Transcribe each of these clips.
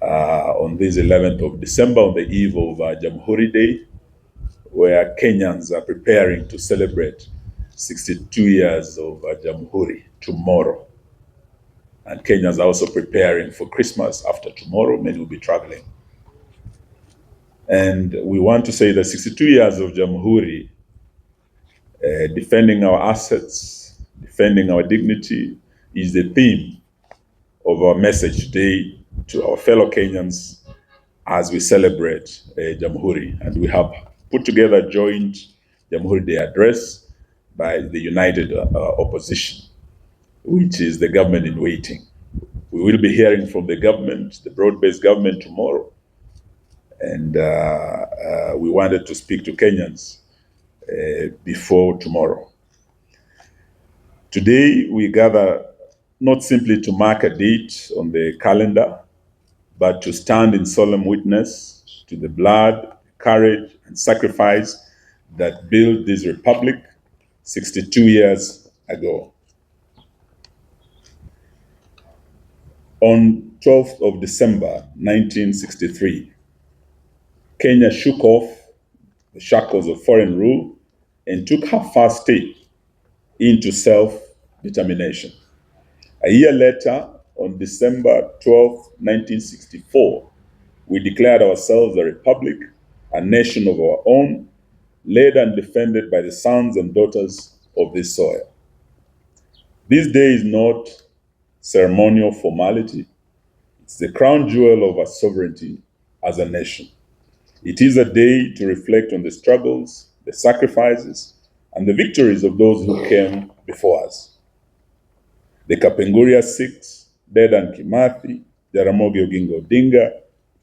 on this 11th of December, on the eve of Jamuhuri Day, where Kenyans are preparing to celebrate 62 years of Jamuhuri tomorrow. And Kenyans are also preparing for Christmas after tomorrow. Many will be traveling. And we want to say that 62 years of Jamuhuri, defending our assets, defending our dignity, is the theme of our message today to our fellow Kenyans as we celebrate Jamuhuri. And we have put together a joint Jamuhuri Day address by the United Opposition, which is the government in waiting. We will be hearing from the government, the broad-based government, tomorrow. And we wanted to speak to Kenyans before tomorrow. Today, we gather not simply to mark a date on the calendar, but to stand in solemn witness to the blood, courage, and sacrifice that built this republic 62 years ago. On 12th of December, 1963, Kenya shook off the shackles of foreign rule and took her first step into self-determination. A year later, on December 12, 1964, we declared ourselves a republic, a nation of our own, led and defended by the sons and daughters of this soil. This day is not ceremonial formality. It's the crown jewel of our sovereignty as a nation. It is a day to reflect on the struggles, the sacrifices, and the victories of those who came before us. The Kapenguria Six, Dedan Kimathi, Jaramogi Oginga Odinga,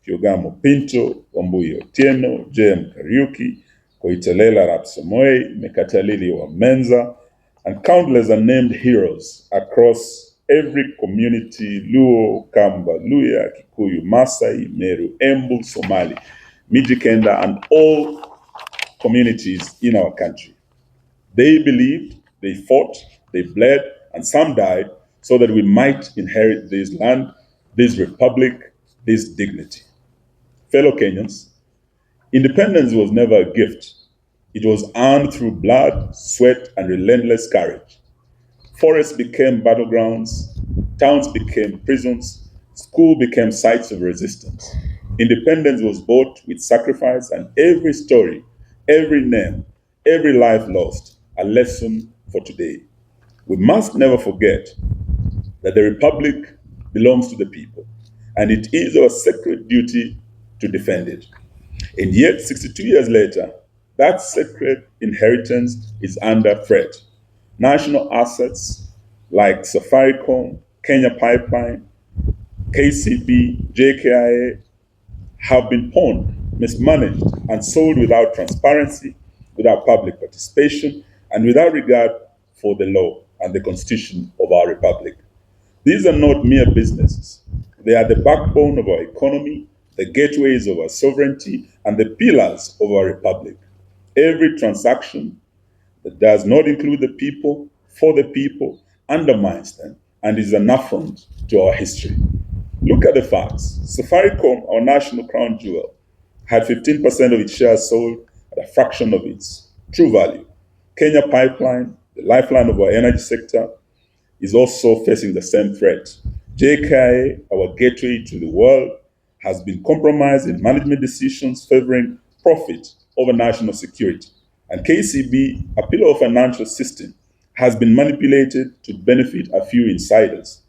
Kyagulanyi Pinto, Wambuye Otieno, J.M. Kariuki, Koitalel Arap Samoei, Mekatalili Wamenza, and countless unnamed heroes across every community: Luo, Kamba, Luya, Kikuyu, Masai, Meru, Embu, Somali, Mijikenda, and all communities in our country. They believed, they fought, they bled, and some died so that we might inherit this land, this republic, this dignity. Fellow Kenyans, independence was never a gift. It was earned through blood, sweat, and relentless courage. Forests became battlegrounds, towns became prisons, schools became sites of resistance. Independence was bought with sacrifice, and every story, every name, every life lost, a lesson for today. We must never forget that the republic belongs to the people, and it is our sacred duty to defend it. And yet, 62 years later, that sacred inheritance is under threat. National assets like Safaricom, Kenya Pipeline, KCB, JKIA have been pawned, mismanaged, and sold without transparency, without public participation, and without regard for the law and the constitution of our republic. These are not mere businesses. They are the backbone of our economy, the gateways of our sovereignty, and the pillars of our republic. Every transaction that does not include the people, for the people, undermines them and is an affront to our history. Look at the facts. Safaricom, our national crown jewel, had 15% of its shares sold at a fraction of its true value. Kenya Pipeline, the lifeline of our energy sector, is also facing the same threat. JKIA, our gateway to the world, has been compromised in management decisions favoring profit over national security. And KCB, a pillar of financial system, has been manipulated to benefit a few insiders.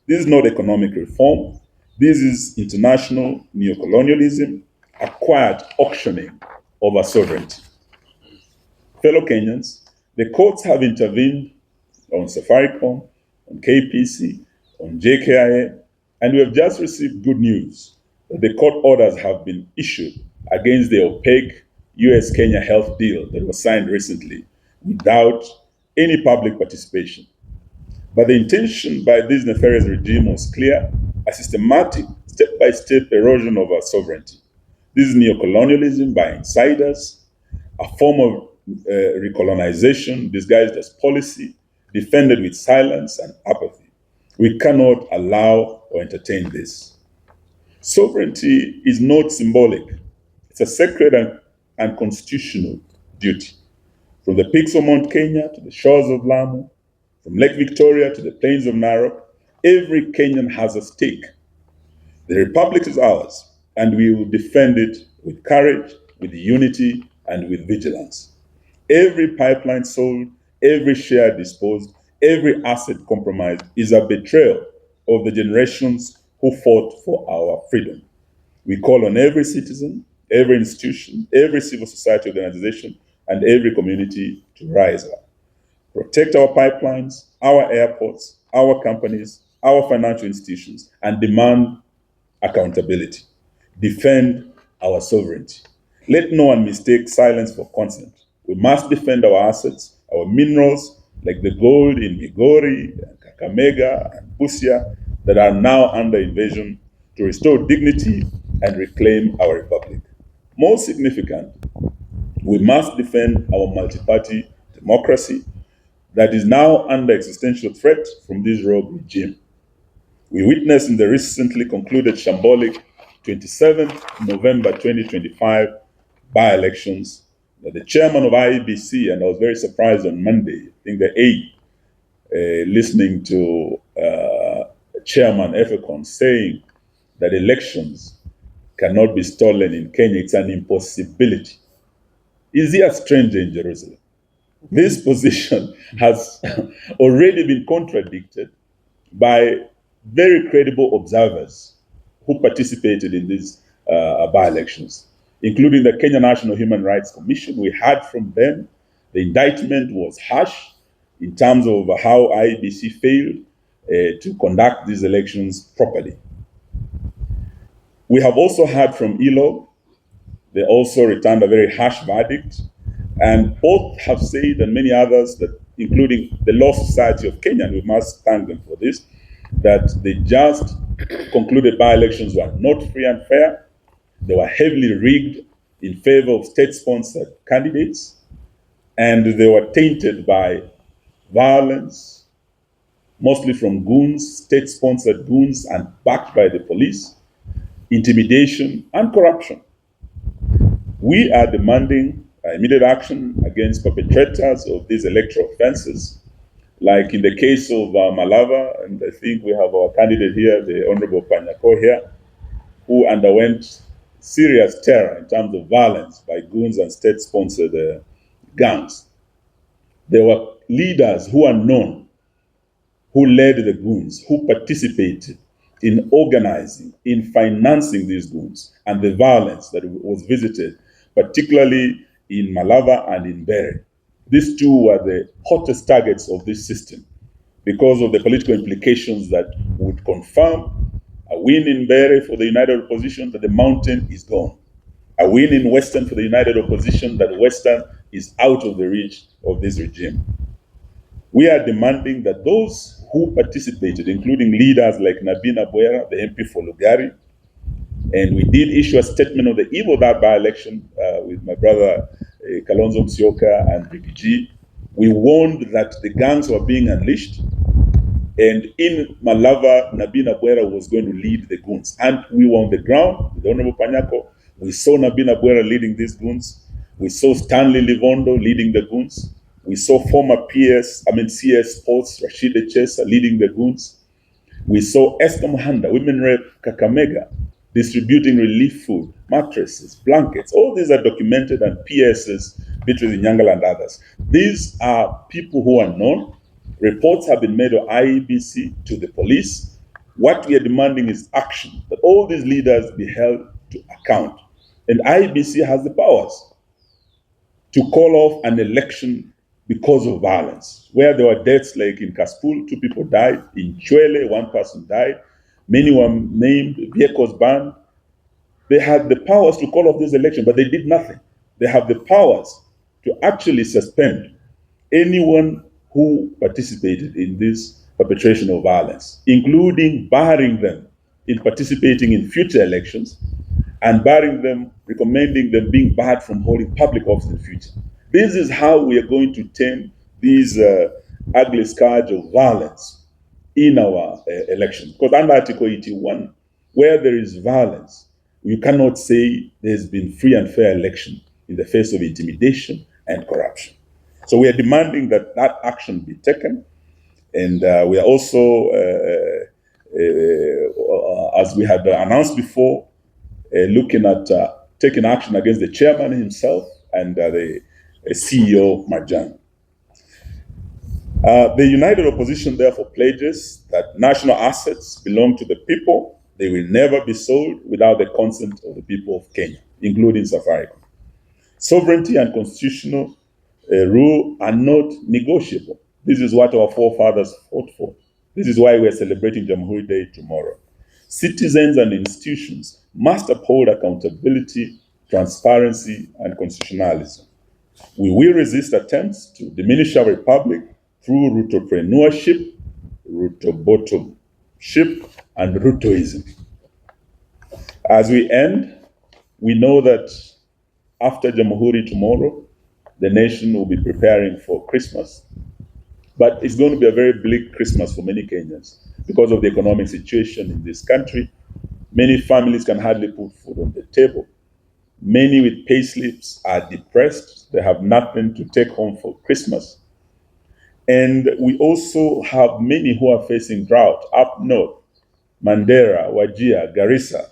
This is not economic reform. This is international neocolonialism, a quiet auctioning of our sovereignty. Fellow Kenyans, the courts have intervened on Safaricom, on KPC, on JKIA, and we have just received good news that the court orders have been issued against the opaque US-Kenya health deal that was signed recently without any public participation. But the intention by this nefarious regime was clear: a systematic, step-by-step erosion of our sovereignty. This is neocolonialism by insiders, a form of recolonization disguised as policy, defended with silence and apathy. We cannot allow or entertain this. Sovereignty is not symbolic, it's a sacred and constitutional duty. From the peaks of Mount Kenya to the shores of Lamu, from Lake Victoria to the plains of Narok, every Kenyan has a stake. The Republic is ours, and we will defend it with courage, with unity, and with vigilance. Every pipeline sold, every share disposed, every asset compromised is a betrayal of the generations who fought for our freedom. We call on every citizen, every institution, every civil society organization, and every community to rise up. Protect our pipelines, our airports, our companies, our financial institutions, and demand accountability. Defend our sovereignty. Let no one mistake silence for consent. We must defend our assets, our minerals, like the gold in Migori, and Kakamega, and Busia, that are now under invasion, to restore dignity and reclaim our republic. Most significant, we must defend our multi-party democracy that is now under existential threat from this rogue regime. We witnessed in the recently concluded shambolic 27th November 2025 by-elections that the chairman of IEBC, and I was very surprised on Monday, I think the 8th, listening to Chairman Efecon saying that elections cannot be stolen in Kenya. It's an impossibility. Is he a stranger in Jerusalem? This position has already been contradicted by very credible observers who participated in these by-elections, including the Kenya National Human Rights Commission. We heard from them. The indictment was harsh in terms of how IEBC failed to conduct these elections properly. We have also heard from ELOG. They also returned a very harsh verdict. And both have said, and many others, that including the Law Society of Kenya, and we must thank them for this, that the just concluded by-elections were not free and fair. They were heavily rigged in favor of state-sponsored candidates, and they were tainted by violence, mostly from goons, state-sponsored goons, and backed by the police, intimidation, and corruption. We are demanding immediate action against perpetrators of these electoral offenses, like in the case of Malava, and I think we have our candidate here, the Honorable Panyako here, who underwent serious terror in terms of violence by goons and state-sponsored gangs. There were leaders who are known, who led the goons, who participated in organizing, in financing these goons, and the violence that was visited, particularly in Malava and in Bere. These two were the hottest targets of this system because of the political implications that would confirm a win in Bere for the United Opposition, that the mountain is gone. A win in Western for the United Opposition, that Western is out of the reach of this regime. We are demanding that those who participated, including leaders like Nabina Bwera, the MP for Lugari, and we did issue a statement on the eve of that by-election with my brother Kalonzo Musyoka and BBG. We warned that the gangs were being unleashed, and in Malava, Nabina Bwera was going to lead the goons. And we were on the ground with Honorable Panyako. We saw Nabina Bwera leading these goons. We saw Stanley Livondo leading the goons. We saw former CS Sports, Rashida Chesa leading the goons. We saw Esther Muhanda, Women Rep Kakamega, distributing relief food, mattresses, blankets. All these are documented, and PSs, Beatrice Nyangala and others. These are people who are known. Reports have been made of IEBC to the police. What we are demanding is action, that all these leaders be held to account. And IEBC has the powers to call off an election because of violence, where there were deaths like in Kaspul, 2 people died, in Chwele, 1 person died, many were named, vehicles burned. They had the powers to call off this election, but they did nothing. They have the powers to actually suspend anyone who participated in this perpetration of violence, including barring them in participating in future elections, and barring them, recommending them being barred from holding public office in the future. This is how we are going to tame these ugly scourge of violence in our elections. Because under Article 81, where there is violence, you cannot say there's been free and fair election in the face of intimidation and corruption. So we are demanding that that action be taken, and we are also, as we had announced before, looking at taking action against the chairman himself and the CEO, Marjan. The united opposition therefore pledges that national assets belong to the people. They will never be sold without the consent of the people of Kenya, including Safaricom. Sovereignty and constitutional rule are not negotiable. This is what our forefathers fought for. This is why we are celebrating Jamuhuri Day tomorrow. Citizens and institutions must uphold accountability, transparency, and constitutionalism. We will resist attempts to diminish our republic through Rutopreneurship, Ruto-bottomship, and Rutoism. As we end, we know that after Jamuhuri tomorrow, the nation will be preparing for Christmas. But it's going to be a very bleak Christmas for many Kenyans because of the economic situation in this country. Many families can hardly put food on the table. Many with pay slips are depressed. They have nothing to take home for Christmas. And we also have many who are facing drought up north, Mandera, Wajir, Garissa.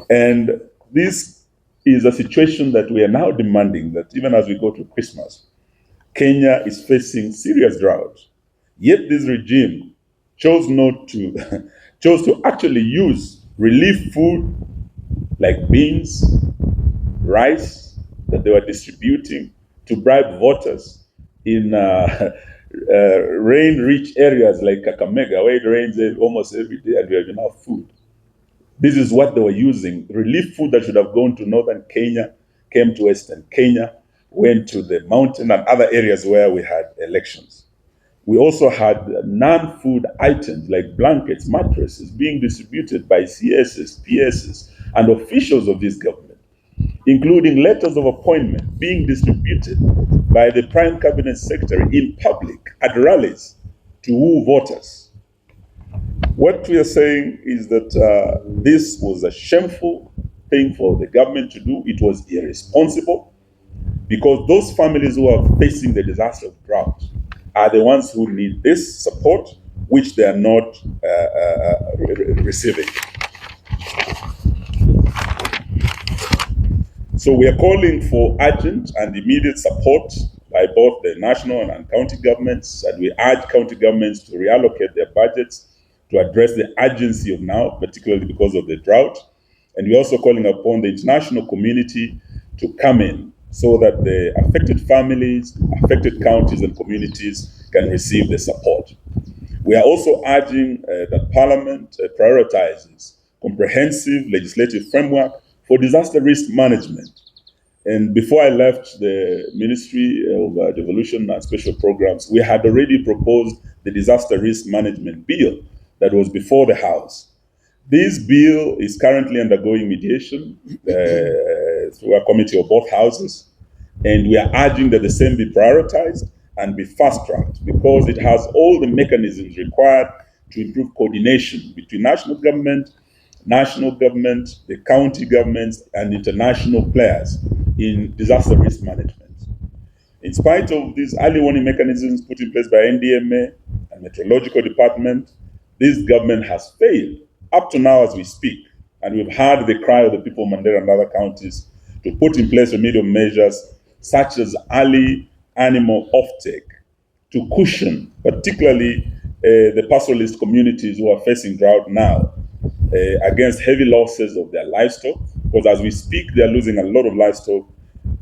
And this is a situation that we are now demanding that even as we go to Christmas, Kenya is facing serious drought. Yet this regime chose not to chose to actually use relief food like beans, rice that they were distributing to bribe voters in rain-rich areas like Kakamega, where it rains almost every day and we have enough food. This is what they were using. Relief food that should have gone to northern Kenya came to western Kenya, went to the mountain and other areas where we had elections. We also had non-food items like blankets, mattresses being distributed by CSs, PSs, and officials of this government, including letters of appointment being distributed by the Prime Cabinet Secretary in public at rallies to woo voters. What we are saying is that this was a shameful thing for the government to do. It was irresponsible because those families who are facing the disaster of drought are the ones who need this support, which they are not receiving. So we are calling for urgent and immediate support by both the national and county governments, and we urge county governments to reallocate their budgets to address the urgency of now, particularly because of the drought. And we're also calling upon the international community to come in so that the affected families, affected counties and communities can receive the support. We are also urging that Parliament prioritizes comprehensive legislative framework for disaster risk management. And before I left the Ministry of Devolution and Special Programs, we had already proposed the disaster risk management bill that was before the House. This bill is currently undergoing mediation through a committee of both houses, and we are urging that the same be prioritized and be fast-tracked because it has all the mechanisms required to improve coordination between national government, the county governments, and international players in disaster risk management. In spite of these early warning mechanisms put in place by NDMA and Meteorological Department, this government has failed up to now as we speak. And we've heard the cry of the people of Mandera and other counties to put in place remedial measures such as early animal offtake to cushion, particularly the pastoralist communities who are facing drought now, against heavy losses of their livestock. Because as we speak, they are losing a lot of livestock,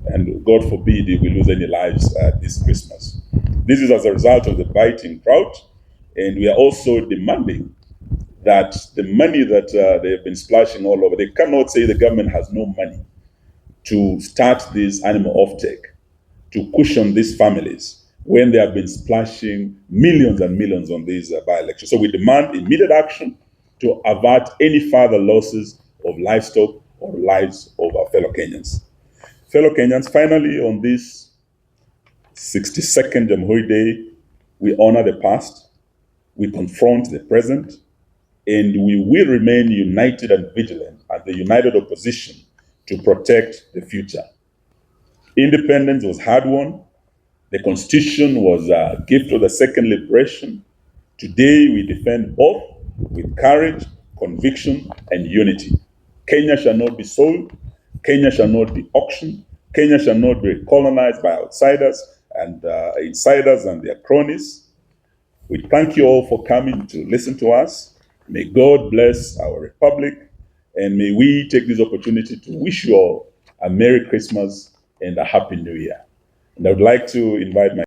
and God forbid if we lose any lives this Christmas. This is as a result of the biting drought, and we are also demanding that the money that they have been splashing all over, they cannot say the government has no money to start this animal offtake, to cushion these families when they have been splashing millions and millions on these by-elections. So we demand immediate action to avert any further losses of livestock or lives of our fellow Kenyans. Fellow Kenyans, finally, on this 62nd Jamuhuri Day, we honor the past, we confront the present, and we will remain united and vigilant as the united opposition to protect the future. Independence was hard-won. The Constitution was a gift of the second liberation. Today, we defend both with courage, conviction, and unity. Kenya shall not be sold. Kenya shall not be auctioned. Kenya shall not be colonized by outsiders and insiders and their cronies. We thank you all for coming to listen to us. May God bless our republic, and may we take this opportunity to wish you all a Merry Christmas and a Happy New Year. And I would like to invite my